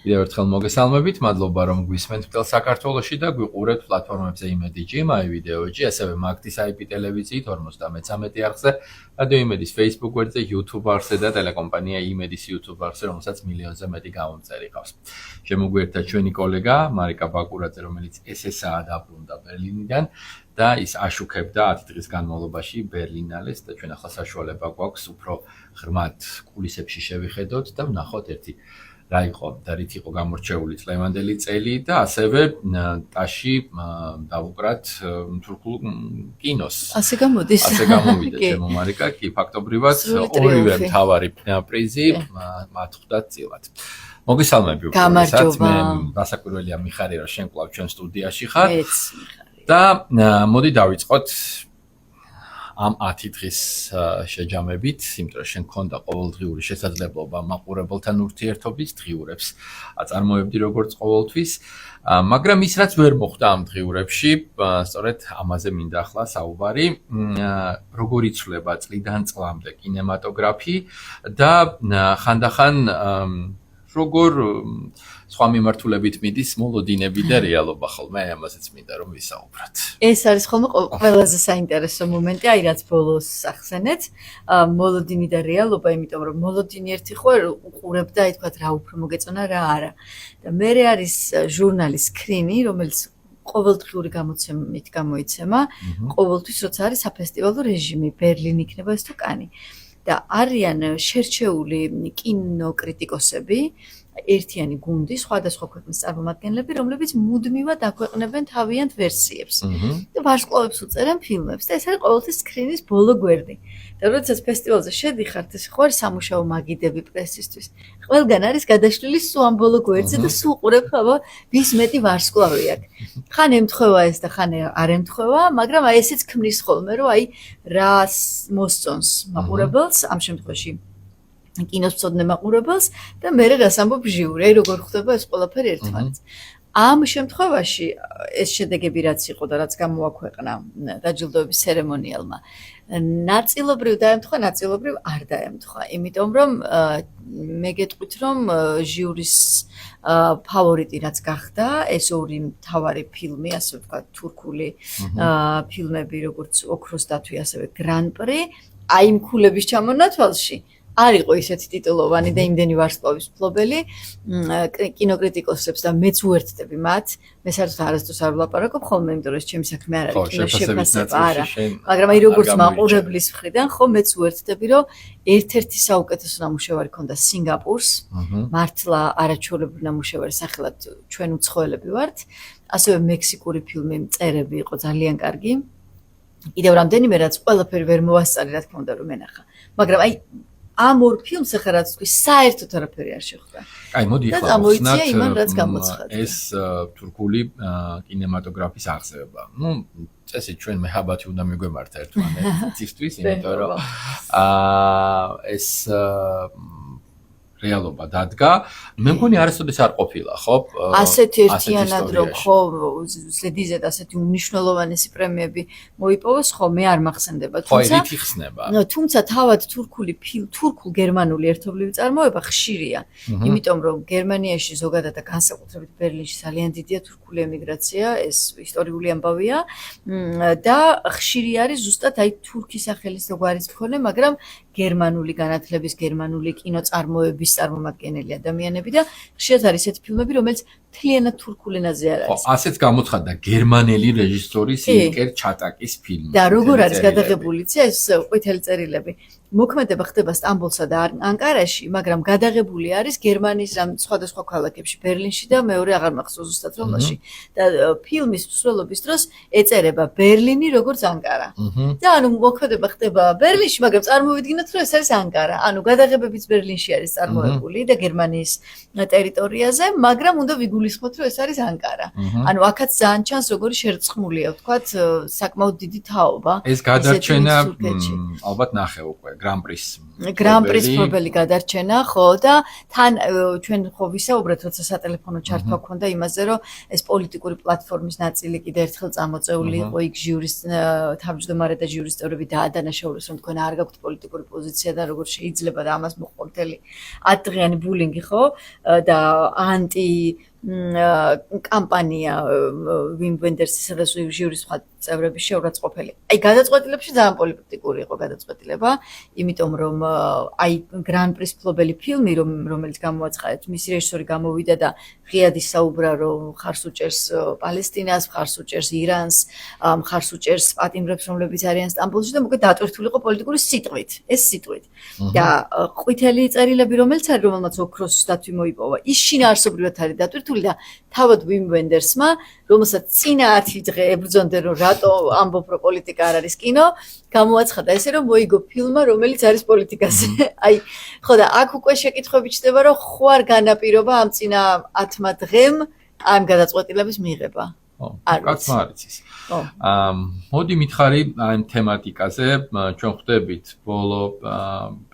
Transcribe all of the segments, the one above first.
კიდევ ერთხელ მოგესალმებით, მადლობა რომ გვისმენთ მთელ საქართველოში და გვიყურებთ პლატფორმებზე იმედი.gr, my video.gr, ასევე მაგდის IP ტელევიზიით 53 არხზე, რადიო იმედის Facebook გვერდზე, YouTube არხზე და ტელეკომპანია იმედის YouTube არხზე, რომელსაც მილიონზე მეტი გამომწერი ყავს. შემოგვიერთდა ჩვენი კოლეგა მარიკა ბაკურაძე, რომელიც SSA დაბრუნდა ბერლინიდან და ის აშუქებდა 10 დღის განმავლობაში ბერლინალეს და ჩვენ ახლა საშუალება გვაქვს უფრო ღრმად კულისებში შევიხედოთ და ვნახოთ ერთი რა იყო და რით იყო გამორჩეული წლევანდელი წელი და ასევე ტაში დავუკრათ თურქულ კინოს. ასე გამოდის. ასე გამოვიდა ჩემო მარიკა, კი ფაქტობრივად ორივე მთავარი პრიზი მათ ხვდათ წილად. მოგესალმები უბრალოდ, მე დასაკვირველია მიხარი რომ შენ კვლავ ჩვენ სტუდიაში ხარ. და მოდი დავიწყოთ ამ 10 დღის შეჯამებით, იმიტომ რომ შენ გქონდა ყოველდღიური შესაძლებლობა მაყურებელთან ურთიერთობის დღიურებს აწარმოებდი როგორც ყოველთვის, მაგრამ ის რაც ვერ მოხდა ამ დღიურებში, სწორედ ამაზე მინდა ახლა საუბარი, როგორ იცვლება წლიდან წლამდე კინემატოგრაფი და ხანდახან როგორ სხვა მიმართულებით მიდის მოლოდინები და რეალობა ხოლმე ამაზეც მინდა რომ ვისაუბროთ. ეს არის ხოლმე ყველაზე საინტერესო მომენტი, აი რაც ბოლოს ახსენეთ, მოლოდინი და რეალობა, იმიტომ რომ მოლოდინი ერთი ხო უყურებდა, აი თქვა რა უფრო მოგეწონა, რა არა. და მე არის ჟურნალის სკრინი, რომელიც ყოველდღიური გამოცემით გამოიცემა, ყოველთვის როცა არის საფესტივალო რეჟიმი, ბერლინი იქნება ეს თუ კანი. და არიან შერჩეული კინოკრიტიკოსები, ერთიანი გუნდი, სხვადასხვა ქვეყნის წარმომადგენლები, რომლებიც მუდმივად აქვეყნებენ თავიანთ ვერსიებს. და ვარსკვლავებს უწერენ ფილმებს და ეს არის ყოველთვის სკრინის ბოლო გვერდი. და როდესაც ფესტივალზე შედიხართ, ეს ხო არის სამუშაო მაგიდები პრესისთვის. ყველგან არის გადაშლილი სულ ამ ბოლო გვერდზე და სულ ყურებ აბა ვის მეტი ვარსკვლავი აქვს. ხან ემთხვევა ეს და ხან არ ემთხვევა, მაგრამ აი ესეც ქმნის ხოლმე, რომ აი რას მოსწონს მაყურებელს ამ შემთხვევაში. კინოს მცოდნე მაყურებელს და მე რას ამბობ ჟიური, აი როგორ ხდება ეს ყველაფერი ერთმანეთს. ამ შემთხვევაში ეს შედეგები რაც იყო და რაც გამოაქვეყნა დაჯილდოების ცერემონიალმა, ნაწილობრივ დაემთხვა, ნაწილობრივ არ დაემთხვა, იმიტომ რომ მე გეტყვით რომ ჟიურის ფავორიტი რაც გახდა, ეს ორი მთავარი ფილმი, ასე ვთქვათ, თურქული ფილმები, როგორც ოქროს დათვი, ასევე გრან-პრი, აი იმ ქულების ჩამონათვალში არ იყო ისეთი ტიტულოვანი და იმდენი ვარსკვლავის მფლობელი კინოკრიტიკოსებს და მეც უერთდები მათ. მე საერთოდ არასდროს არ ვლაპარაკობ ხოლმე, იმიტომ რომ ეს ჩემი საქმე არ არის კინოშეფასება, არა. მაგრამ აი როგორც მაყურებლის მხრიდან ხო მეც უერთდები, რომ ერთ-ერთი საუკეთესო ნამუშევარი ქონდა სინგაპურს, მართლა არაჩვეულებრივი ნამუშევარი, სახელად ჩვენ უცხოელები ვართ. ასევე მექსიკური ფილმი მწერები იყო ძალიან კარგი. კიდევ რამდენიმე რაც ყველაფერი ვერ მოვასწარი, რა თქმა უნდა რომ ენახა. მაგრამ აი ამ ორ ფილმს ახლა რაც თქვი, საერთოდ არაფერი არ შეხვდა. აი, მოდი ახლა გამოიწია იმან, რაც გამოცხადდა. ეს თურქული კინემატოგრაფის აღზევება. ნუ წესით ჩვენ მეჰაბათი უნდა მიგვემართა ერთმანეთისთვის, იმიტომ რომ ეს რეალობა დადგა. მე მგონი არასოდეს არ ყოფილა, ხო? ასეთი ერთიანად რომ ხო ზედიზედ ასეთი უნიშნელოვანესი პრემიები მოიპოვოს, ხო მე არ მახსენდება, თუმცა თავად თურქულ-გერმანული ერთობლივი წარმოება ხშირია, იმიტომ რომ გერმანიაში ზოგადად და განსაკუთრებით ბერლინში ძალიან დიდია თურქული ემიგრაცია, ეს ისტორიული ამბავია და ხშირი არის ზუსტად აი თურქის სახელის ზოგარის მქონე, მაგრამ გერმანული განათლების, გერმანული კინოწარმოების წარმომადგენელი ადამიანები და ხშირად არის ესეთი ფილმები, რომელიც მთლიანად თურქულ ენაზე არ არის. ასეც გამოცხადდა გერმანელი რეჟისორის ილკერ ჩატაკის ფილმი. და როგორ არის გადაღებული, ეს ყვითელი წერილები. მოქმედება ხდება სტამბოლსა და ანკარაში, მაგრამ გადაღებული არის გერმანიის სხვადასხვა ქალაქებში, ბერლინში და მეორე აღარ მახსოვს ზუსტად რომელში. და ფილმის მსვლელობის დროს ეწერება ბერლინი როგორც ანკარა. და ანუ მოქმედება ხდება ბერლინში, მაგრამ წარმოვიდგინოთ, რომ ეს არის ანკარა. ანუ გადაღებებიც ბერლინში არის წარმოებული და გერმანიის ტერიტორიაზე, მაგრამ უნდა ვიგულისხმოთ, რომ ეს არის ანკარა. ანუ აქაც ძალიან ჩანს, როგორი შერწყმულია, ვთქვათ, საკმაოდ დიდი თაობა. ეს გადარჩენა ალბათ ნახე უკვე გრან-პრის გრან-პრის მფლობელი გადარჩენა, ხო და თან ჩვენ ხო ვისაუბრეთ, როცა სატელეფონო ჩართვა ქონდა იმაზე, რომ ეს პოლიტიკური პლატფორმის ნაწილი კიდე ერთხელ წამოწეული იყო იქ ჟიურის თავმჯდომარე და ჟიურის წევრები დაადანაშაულეს, რომ თქვენ არ გაქვთ პოლიტიკური პოზიცია და როგორ შეიძლება და ამას მოყვა მთელი 10 დღიანი ბულინგი, ხო? და ანტი კამპანია ვიმ ვენდერსისა და ჟიურის სხვა წევრების შეურაცხყოფელი. აი გადაწყვეტილებში ძალიან პოლიტიკური იყო გადაწყვეტილება, იმიტომ რომ აი გრან-პრის მფლობელი ფილმი, რომელიც გამოაცხადეთ, მისი რეჟისორი გამოვიდა და ღიად ისაუბრა, რომ მხარს უჭერს პალესტინას, მხარს უჭერს ირანს, მხარს უჭერს პატიმრებს, რომლებიც არიან სტამბოლში და მოკლედ დატვირთული იყო პოლიტიკური სიტყვით, ეს სიტყვით. და ყვითელი წერილები, რომელიც არის, რომელმაც ოქროს დათვი მოიპოვა, ის შინაარსობრივად არის დატვირთული და თავად ვიმ ვენდერსმა, რომელსაც წინა 10 დღე ებრძონდნენ, რომ რატო ამბობ, რომ პოლიტიკა არ არის კინო, გამოაცხადა ესე, რომ მოიგო ფილმმა, რომელიც არის პოლიტიკაზე. აი, ხო და აქ უკვე შეკითხვები ჩდება, რომ ხო არ განაპირობა ამ წინა 10 დღემ ამ გადაწყვეტილების მიღება. კაცმა არის ის. მოდი მითხარი ამ თემატიკაზე, ჩვენ ხვდებით ბოლო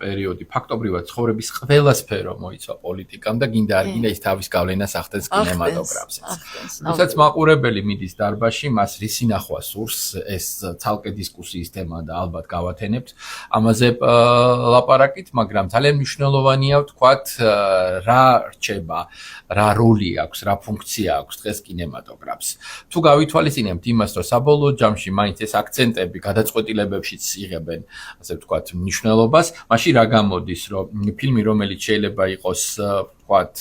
პერიოდი ფაქტობრივად ცხოვრების ყველა სფერო მოიცვა პოლიტიკამ და გინდა არ გინდა ის თავის გავლენას ახდენს კინემატოგრაფზე. როდესაც მაყურებელი მიდის დარბაზში, მას რისი ნახვა სურს, ეს ცალკე დისკუსიის თემა და ალბათ გავათენებთ ამაზე ლაპარაკით, მაგრამ ძალიან მნიშვნელოვანია ვთქვათ, რა რჩება, რა როლი აქვს, რა ფუნქცია აქვს დღეს კინემატოგრაფს. თუ გავითვალისწინებთ იმას, რომ საბოლოო ჯამში მაინც ეს აქცენტები გადაწყვეტილებებშიც იღებენ, ასე ვთქვათ, მნიშვნელობას, მაშინ რა გამოდის, რომ ფილმი, რომელიც შეიძლება იყოს, ვთქვათ,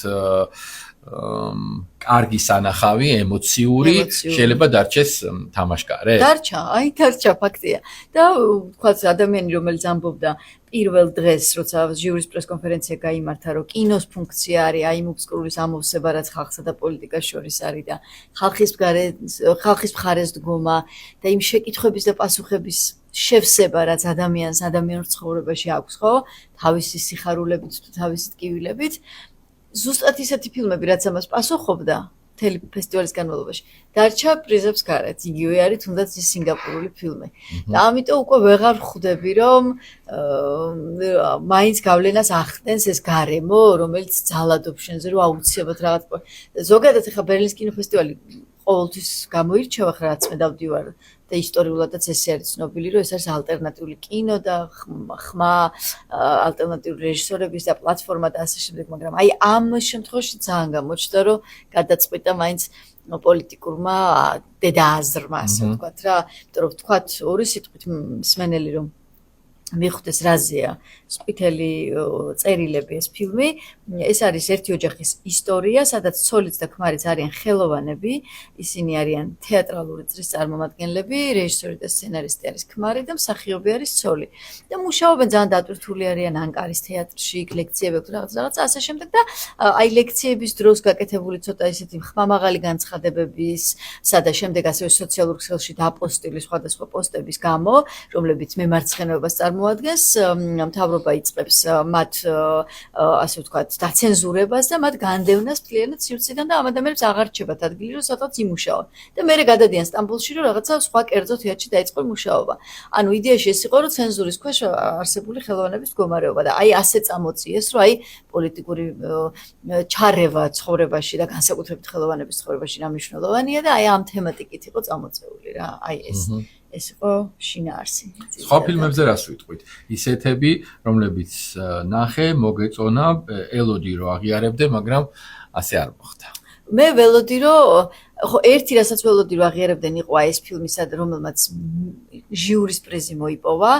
კარგი სანახავი, ემოციური, შეიძლება დარჩეს თამაშკარე? დარჩა ფაქტია. და ვთქვათ, ადამიანი, რომელიც ამბობდა პირველ დღეს, როცა ჟიურის პრესკონფერენცია გაიმართა, რომ კინოს ფუნქცია არის აი მუსკულის ამოვსება, რაც ხალხსა და პოლიტიკას შორის არის და ხალხის მხარეს დგომა და იმ შეკითხვების და პასუხების შევსება, რაც ადამიანურ ცხოვრებაში აქვს, ხო? თავისი სიხარულებით თუ თავისი ტკივილებით. ზუსტად ისეთი ფილმები, რაც ამას პასუხობდა მთელი ფესტივალის განმავლობაში, დარჩა პრიზებს გარეთ. იგივე არის თუნდაც ის სინგაპურული ფილმი. და ამიტომ უკვე ვეღარ ხვდები, რომ მაინც გავლენას ახდენს ეს გარემო, რომელიც ძალადობს შენზე, რომ აუცილებლად რაღაც. ზოგადად ახლა ბერლინის კინოფესტივალი ყოველთვის გამოირჩევა, რაც მე დავდივარ და ისტორიულადაც ესე არის ცნობილი, რომ ეს არის ალტერნატიული კინო და ხმა ალტერნატიული რეჟისორების და პლატფორმა და ასე შემდეგ, მაგრამ აი ამ შემთხვევაში ძალიან გამოჩნდა, რომ გადაწყვიტა მაინც პოლიტიკურმა დედააზრმა, ასე ვთქვათ რა, იმიტომ რომ ვთქვათ ორი სიტყვით მსმენელი რომ მიხვდეს რაზეა ყვითელი წერილები ეს ფილმი, ეს არის ერთი ოჯახის ისტორია, სადაც ცოლიც და ქმარიც არიან ხელოვანები, ისინი არიან თეატრალური წრის წარმომადგენლები, რეჟისორი და სცენარისტი არის ქმარი და მსახიობი არის ცოლი. და მუშაობენ ძალიან დატვირთული არიან ანკარის თეატრში, ლექციები აქვს რაღაც ასე შემდეგ და აი ლექციების დროს გაკეთებული ცოტა ისეთი ხმამაღალი განცხადებების, სადა შემდეგ ასევე სოციალურ ქსელში დაპოსტილი სხვადასხვა პოსტების გამო, რომლებიც მემარცხენეობას წარმოადგენს, მთავრობა იწყებს მათ ასე ვთქვათ დაცენზურებას და მათ განდევნას მთლიანად სივრციდან და ამ ადამიანებს აღარ რჩებათ ადგილი, რომ სადღაც იმუშაონ. და მერე გადადიან სტამბოლში, რომ რაღაცა სხვა კერძო თეატრში დაიწყო მუშაობა. ანუ იდეაში ეს იყო, რომ ცენზურის ქვეშ არსებული ხელოვნების მდგომარეობა და აი ასე წამოწიეს, რომ აი პოლიტიკური ჩარევა ცხოვრებაში და განსაკუთრებით ხელოვნების ცხოვრებაში რა მნიშვნელოვანია და აი ამ თემატიკით იყო წამოწეული რა. აი ეს იყო შინაარსი. სხვა ფილმებზე რას ვიტყვით? ისეთები, რომლებიც ნახე, მოგეწონა, ელოდი რომ აღიარებდე, მაგრამ ასე არ მოხდა. მე ველოდი რომ ხო ერთი რასაც ველოდი რომ აღიარებდნენ იყო აი ეს ფილმი, რომელმაც ჟიურის პრიზი მოიპოვა,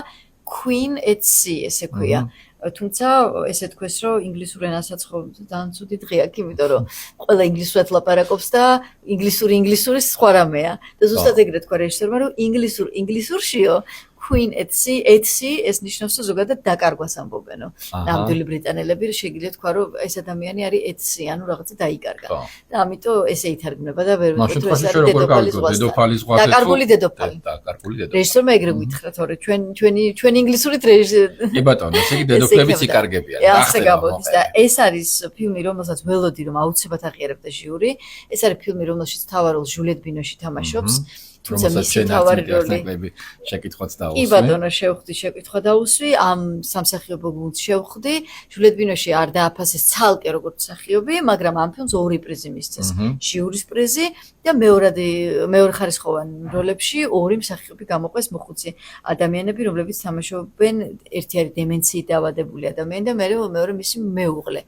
Queen at Sea ესე ქვია. თუმცა ესე თქვეს, რომ ინგლისურ ენასაც ხო ძალიან ცუდი დღე აქვს, იმიტომ რომ ყველა ინგლისურად ლაპარაკობს და ინგლისური სხვა რამეა. და ზუსტად ეგრე თქვა რეჟისორმა, რომ ინგლისურშიო Queen at Sea ეს ნიშნავს, რომ ზოგადად დაკარგვას ამბობენო. ნამდვილი ბრიტანელები შეგვიძლია თქვა, რომ ეს ადამიანი არის at sea, ანუ რაღაცა დაიკარგა. და ამიტომ ესე ითარგმნება და ვერ ვიტყვით, რომ ეს არის დედოფალი ზღვაზე. დაკარგული დედოფალი. რეჟისორმა ეგრე გითხრა, თორე ჩვენ ინგლისურით კი ბატონო, ესე იგი დედოფლებიც იკარგებიან. ასე გამოდის და ეს არის ფილმი, რომელსაც ველოდი რომ აუცილებლად აღიარებდა ჟიური. ეს არის ფილმი, რომელშიც მთავარ როლს ჟულიეტ ბინოში თამაშობს. თუმცა მისი მთავარი როლი შეკითხვაც დაუვარდა. კი კი ბატონო, შევხვდი შეკითხვა დაუსვი, ამ სამსახიობო გუნდს შევხვდი. ჟიულეთ ბინოში არ დააფასეს ცალკე როგორც მსახიობი, მაგრამ ამ ფილმს 2 პრიზი მისცეს. ჟიურის პრიზი და მეორეხარისხოვან როლებში 2 მსახიობი გამოყვეს მოხუცი ადამიანები, რომლებიც თამაშობენ ერთი არის დემენციით დაავადებული ადამიანი და მეორე მისი მეუღლე.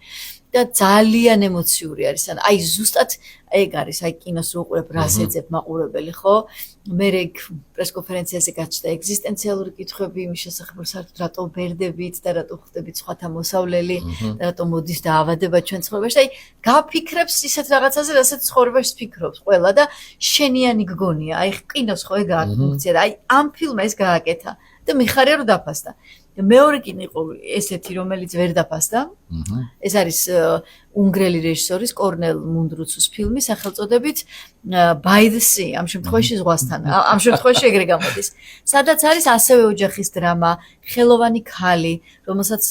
და ძალიან ემოციური არის. აი ზუსტად ეგ არის, აი კინოს რო უყურებ, რას ეძებ მაყურებელი, ხო? მე ეგ პრესკონფერენციაზე გაჩნდა ეგზისტენციალური კითხვები იმის შესახებ, საერთოდ რატო ვერდებით და რატო ხდებით სხვათა მოსავლელი და რატო მოდის დაავადება ჩვენ ცხოვრებაში. აი გაფიქრებს ისეთ რაღაცაზე, რასაც ცხოვრებაში ფიქრობს ყველა და შენიანი გგონია. აი კინოს ხო ეგ აქვს ფუნქცია და აი ამ ფილმმა ეს გააკეთა და მიხარია რომ დაფასდა. მეორე კინო იყო ესეთი, რომელიც ვერ დაფასდა. ეს არის უნგრელი რეჟისორის კორნელ მუნდრუცუს ფილმი სახელწოდებით By the Sea, ამ შემთხვევაში ზღვასთან. ამ შემთხვევაში ეგრე გამოდის. სადაც არის ასევე ოჯახის დრამა, ხელოვანი ქალი, რომელსაც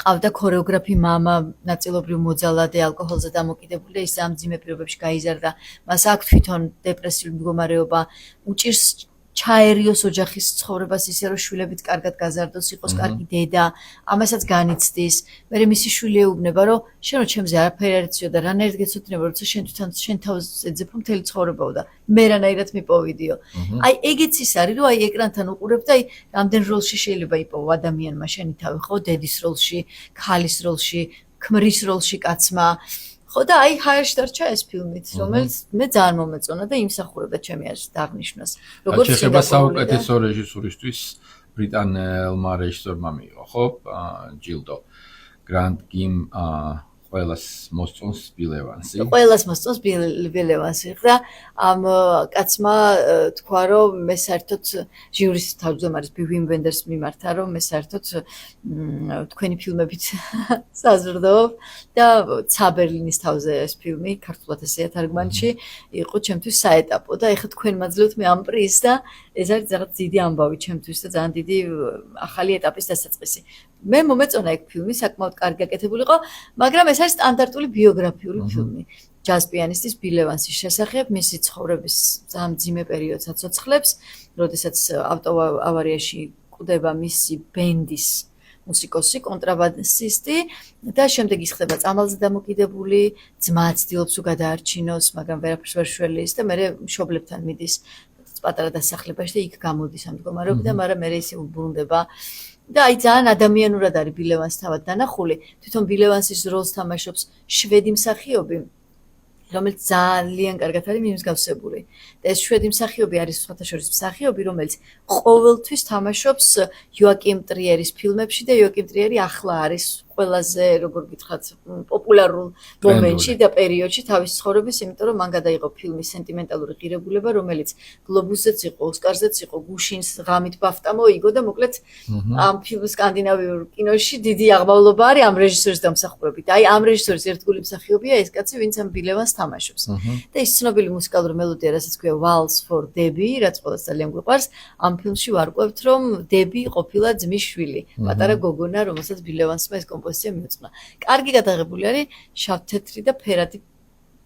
ყავდა ქორეოგრაფი მამა, ნაწილობრივ მოძალადე, ალკოჰოლზე დამოკიდებული და ის ამ მძიმე პირობებში გაიზარდა. მას აქვს თვითონ დეპრესიული მდგომარეობა, უჭირს ჩაერიოს ოჯახის ცხოვრებას ისე რომ შვილებით კარგად გაზარდოს, იყოს კარგი დედა, ამასაც განიცდის. მერე მისი შვილი ეუბნება, რომ შენ რო ჩემზე არაფერი არ იციო და რანაირად გეცოდინება, როცა შენ თვითონ შენ თავს ეძებ, რომ მთელი ცხოვრებაო და მე რანაირად მიპოვიდიო. აი ეგეც ის არის, რომ აი ეკრანთან უყურებ და აი რამდენ როლში შეიძლება იპოვო ადამიანმა შენი თავი, ხო, დედის როლში, ქალის როლში, ქმრის როლში კაცმა. ხო და აი ჰაერში დარჩა ეს ფილმით, რომელიც მე ძალიან მომეწონა და იმსახურებდა ჩემი აზრით აღნიშვნას. როგორც შეიძლება საუკეთესო რეჟისურისთვის ბრიტანელმა რეჟისორმა მიიღო, ხო? ჯილდო. გრანტ გიმ ყველას მოსწონს ბილ ევანსი. ყველას მოსწონს ბილ ევანსი და ამ კაცმა თქვა, რომ მე საერთოდ ჟიურის თავმჯდომარის ვიმ ვენდერს მიმართა, რომ მე საერთოდ თქვენი ფილმებით საზრდოობ და ცაბერლინის თავზე ეს ფილმი, ქართულად ესეა თარგმანში, იყო ჩემთვის საეტაპო და ეხლა თქვენ მაძლევთ მე ამ პრიზს და ეს არის რაღაც დიდი ამბავი ჩემთვის და ძალიან დიდი ახალი ეტაპის დასაწყისი. მე მომეწონა ეგ ფილმი, საკმაოდ კარგი გაკეთებული იყო, მაგრამ ეს არის სტანდარტული ბიოგრაფიული ფილმი. ჯაზ პიანისტის ბილ ევანსის შესახებ, მისი ცხოვრების ძალიან მძიმე პერიოდს აცოცხლებს, როდესაც ავტოავარიაში კვდება მისი ბენდის მუსიკოსი, კონტრაბასისტი და შემდეგ ის ხდება წამალზე დამოკიდებული, ძმა ცდილობს თუ გადაარჩინოს, მაგრამ ვერაფერს ვერ შველის და მერე მშობლებთან მიდის პატარა დასახლებაში და იქ გამოდის ამ მდგომარეობიდან, მაგრამ მერე ისე უბრუნდება. და აი ძალიან ადამიანურად არის ბილ ევანსი თავად დანახული. თვითონ ბილ ევანსის როლს თამაშობს შვედი მსახიობი, რომელიც ძალიან კარგად არის მიმსგავსებული. და ეს შვედი მსახიობი არის სხვათა შორის მსახიობი, რომელიც ყოველთვის თამაშობს იოაკიმ ტრიერის ფილმებში და იოაკიმ ტრიერი ახლა არის ყველაზე, როგორ გითხრათ, პოპულარულ მომენტში და პერიოდში თავის ცხოვრების, იმიტომ რომ მან გადაიღო ფილმი სენტიმენტალური ღირებულება, რომელიც გლობუსზეც იყო, ოსკარზეც იყო, გუშინს ღამით ბაფტა მოიგო და მოკლედ ამ ფილმს სკანდინავიურ კინოში დიდი აღმავლობა არის ამ რეჟისორის დამსახურებით. აი ამ რეჟისორის ერთგული მსახიობია ეს კაცი, ვინც ამ ბილ ევანსს თამაშობს. და ის ცნობილი მუსიკალური მელოდია, რასაც ქვია Waltz for Debbie, რაც ყველას ძალიან გვიყვარს, ამ ფილმში ვარკვევთ, რომ დები ყოფილა ძმის შვილი, პატარა გოგონა, რომელსაც ბილ ევანსმა ეს კომპოზიცია მიუძღვნა. კარგი გადაღებული არის, შავ-თეთრი და ფერადი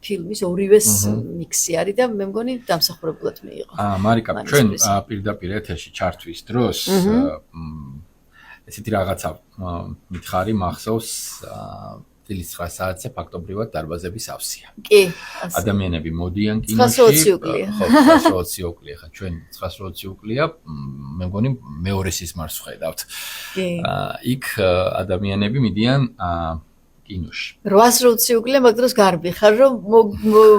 ფილმის ორივეს მიქსი არის და მე მგონი დამსახურებულად მიიღო. მარიკა, ჩვენ პირდაპირ ეთერში ჩართვის დროს ესეთი რაღაცა მითხარი მახსოვს წლის 9 საათზე ფაქტობრივად დარბაზების ავსია. კი. ადამიანები მოდიან კინოში. 920 უკლია. ხო, 920 უკლია. ხა ჩვენ 920 უკლია, მე მგონი მეორე სიზმარს ვხედავთ. კი. იქ ადამიანები მიდიან კინოში. 820 უკლია, მაგ დროს გარბი ხარ, რომ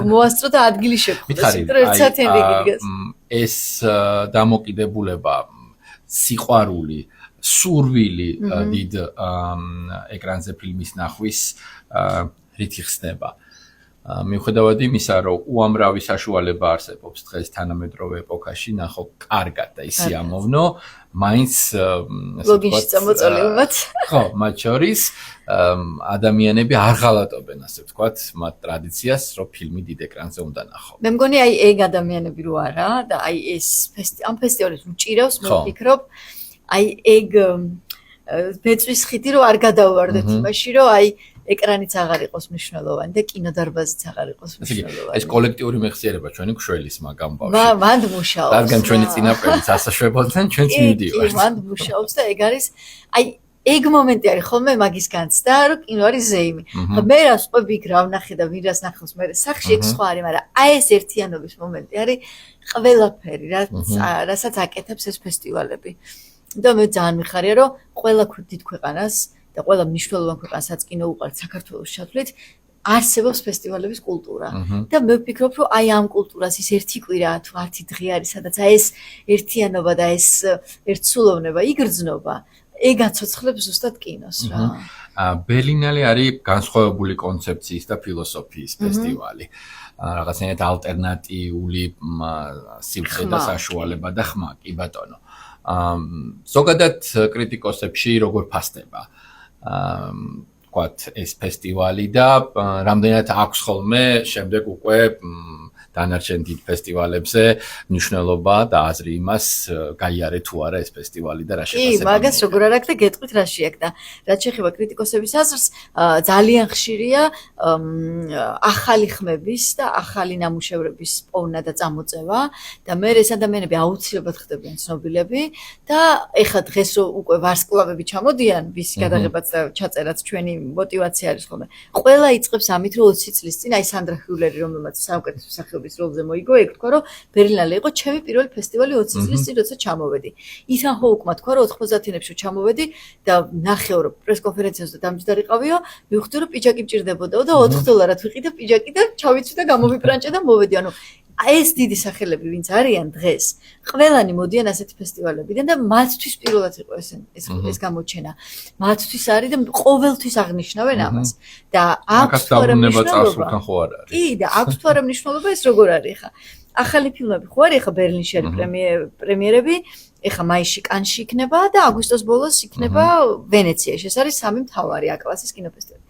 მოასწრო და ადგილი შეგხვდეს. იმიტომ რომ 1 საათი გიგას. ეს დამოკიდებულება, სიყვარული სურვილი დიდ ეკრანზე ფილმის ნახვის რითი ხსნება. მიუხედავად იმისა, რომ უამრავი საშუალება არსებობს დღეს თანამედროვე ეპოქაში, ნახო კარგად და ისე ამოვნო, მაინც ლოგინში წამოწოლებათ. ხო, მათ შორის ადამიანები არ ღალატობენ, ასე ვთქვათ, მათ ტრადიციას, რომ ფილმი დიდ ეკრანზე უნდა ნახო. მე მგონი აი ეგ ადამიანები რო არა და აი ეს ამ ფესტივალს უჭირავს, მე ვფიქრობ, აი ეგ ბეწვის ხიდი რო არ გადავარდეთ იმაში, რომ აი ეკრანიც აღარ იყოს მნიშვნელოვანი და კინოდარბაზიც აღარ იყოს მნიშვნელოვანი. ეს კოლექტიური მეხსიერება ჩვენი გშველის მაგამბავში. მანდ მუშაობს. რადგან ჩვენი წინაპრებიც ასაშვებოდნენ, ჩვენც მივდივართ. კი, მანდ მუშაობს და ეგ არის ეგ მომენტი არის ხოლმე მაგის განცდა, რომ კინო არის ზეიმი. მე რას ყვები იქ რა ვნახე და ვირას ნახავს მე სახში ეგ სხვა არის, მაგრამ ეს ერთიანობის მომენტი არის ყველაფერი, რასაც აკეთებს ეს ფესტივალები. და მე ძალიან მიხარია, რომ ყველა დიდ ქვეყანას და ყველა მნიშვნელოვან ქვეყანასაც კინო უყართ საქართველოს ჩათვლით, არსებობს ფესტივალების კულტურა. და მე ვფიქრობ, რომ ამ კულტურას ის ერთი კვირა თუ 10 დღე არის, სადაც ეს ერთიანობა და ეს ერთსულოვნება იგრძნობა. ეგ აცოცხლებს ზუსტად კინოს რა. ბერლინალე არის განსხვავებული კონცეფციის და ფილოსოფიის ფესტივალი. რაღაცნაირად ალტერნატიული სივრცე და საშუალება და ხმა, კი ბატონო. ზოგადად კრიტიკოსებში როგორ ფასდება თქვათ ეს ფესტივალი და რამდენად აქვს ხოლმე შემდეგ უკვე დანარჩენ დიდ ფესტივალებზე მნიშვნელობა და აზრი იმას გაიარე თუ არა ეს ფესტივალი და რა შეფასება. კი, მაგას როგორ არ აქვს და გეტყვით რა შეაკდა. რაც შეეხება კრიტიკოსების აზრს, ძალიან ხშირია ახალი ხმების და ახალი ნამუშევრების პოვნა და წამოწევა და მე ეს ადამიანები აუცილებლად ხდებიან ცნობილები და ეხლა დღეს რო უკვე ვარსკვლავები ჩამოდიან, ვის გადაღებაც და ჩაწერაც ჩვენი мотивация არის ხოლმე. ყველა იწყებს ამით, რომ 20 წლის წინ აი სანდრა ჰიულერი, რომელმაც საუკეთესო მსახიობის როლზე მოიგო, ეგ თქვა, რომ ბერლინალე იყო ჩემი პირველი ფესტივალი 20 წლის წინ, როცა ჩამოვედი. ითან ჰოუკმა თქვა, რომ 90-იანებში ჩამოვედი და ნახეო, რომ პრესკონფერენციაზე დამჯდარიყავიო, მივხვდი, რომ პიჯაკი მჭირდებოდაო და $4 ვიყიდე პიჯაკი და ჩავიცვი და გამოვიბრანჭე და მოვედი. ანუ ეს დიდი სახელები, ვინც არიან დღეს, ყველანი მოდიან ასეთი ფესტივალებიდან და მათთვის პირველად იყო ეს გამოჩენა. მათთვის არის და ყოველთვის აღნიშნავენ ამას. და აქვს თუ არა მნიშვნელობა? კი, და აქვს თუ არა მნიშვნელობა ეს როგორ არის ხა? ახალი ფილმები ხო არის ხა ბერლინში არის პრემიერები, ეხა მაისში კანში იქნება და აგვისტოს ბოლოს იქნება ვენეციაში. ეს არის სამი მთავარი A-კლასის კინოფესტივალი.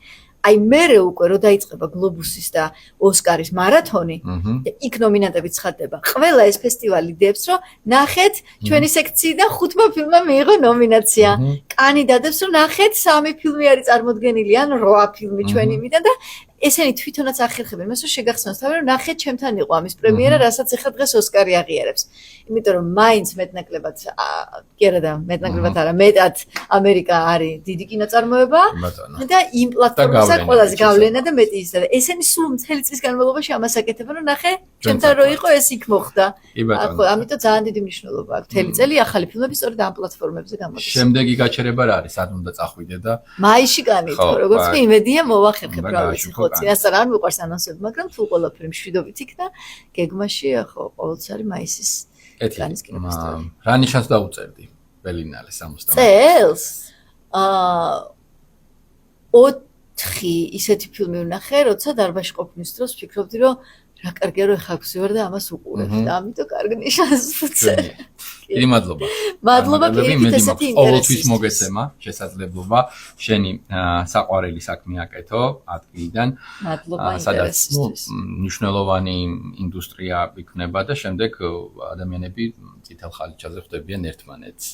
აი მერე უკვე რო დაიწყება გლობუსის და ოსკარის მარათონი და იქ ნომინანტები ცხადდება. ყველა ეს ფესტივალი დებს, რომ ნახეთ ჩვენი სექციიდან 5 ფილმმა მიიღო ნომინაცია. კანი დადებს, რომ ნახეთ 3 ფილმი არის წარმოდგენილი ან 8 ფილმი ჩვენი მიდან და ესენი თვითონაც ახერხებენ, მას რომ შეგახსნას თავი, რომ ნახეთ ჩემთან იყო ამის პრემიერა, რასაც ეხლა დღეს ოსკარი აღიარებს. იმიტომ რომ მაინც მეტნაკლებად, კი არა და მეტნაკლებად არა, მეტად ამერიკა არის დიდი კინოწარმოება და იმ პლატფორმაზე ყველაზე გავლენა და მეტი ის და ესენი სულ მთელი წლის განმავლობაში ამას აკეთებენ, რომ ნახე ჩემთან რო იყო ეს იქ მოხდა. ამიტომ ძალიან დიდი მნიშვნელობა აქვს. მთელი წელი ახალი ფილმები სწორედ ამ პლატფორმებზე გამოდის. შემდეგი გაჩერება რა არის? სად უნდა წახვიდე და მაისში განით, როგორც კი იმედია მოვახერხებ რა ვიცი. წინასწარ არ მიყვარს ანონსები, მაგრამ თუ ყველაფერი მშვიდობით იქნა, გეგმაში ხო ყოველთვის არის მაისის კანის კინოფესტივალი. რა ნიშანს დაუწერდი ბერლინალე 60? წელს 4 ისეთი ფილმი ვნახე, როცა დარბაზში ყოფნის დროს ვფიქრობდი, რომ რა კარგია რომ ეხა გვზივარ და ამას უყურებ და ამიტომ კარგი ნიშანს ვუწერ. დიდი მადლობა. მადლობა პირიქით ესეთი ინტერესი. ყოველთვის მოგეცემა შესაძლებლობა შენი საყვარელი საქმე აკეთო ადგილიდან. მადლობა სადაც ინტერესისთვის. მნიშვნელოვანი ინდუსტრია იქნება და შემდეგ ადამიანები წითელ ხალიჩაზე ხვდებიან ერთმანეთს.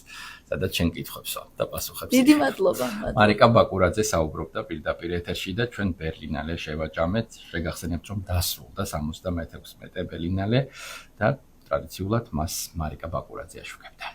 სადაც შენ კითხვებსო და პასუხებს. დიდი მადლობა. მარიკა ბაკურაძე საუბრობდა პირდაპირ ეთერში და ჩვენ ბერლინალე შევაჭამეთ. შეგახსენებთ რომ დასრულდა 76 ბერლინალე და ტრადიციულად მას მარიკა ბაკურაძე აშუქებდა.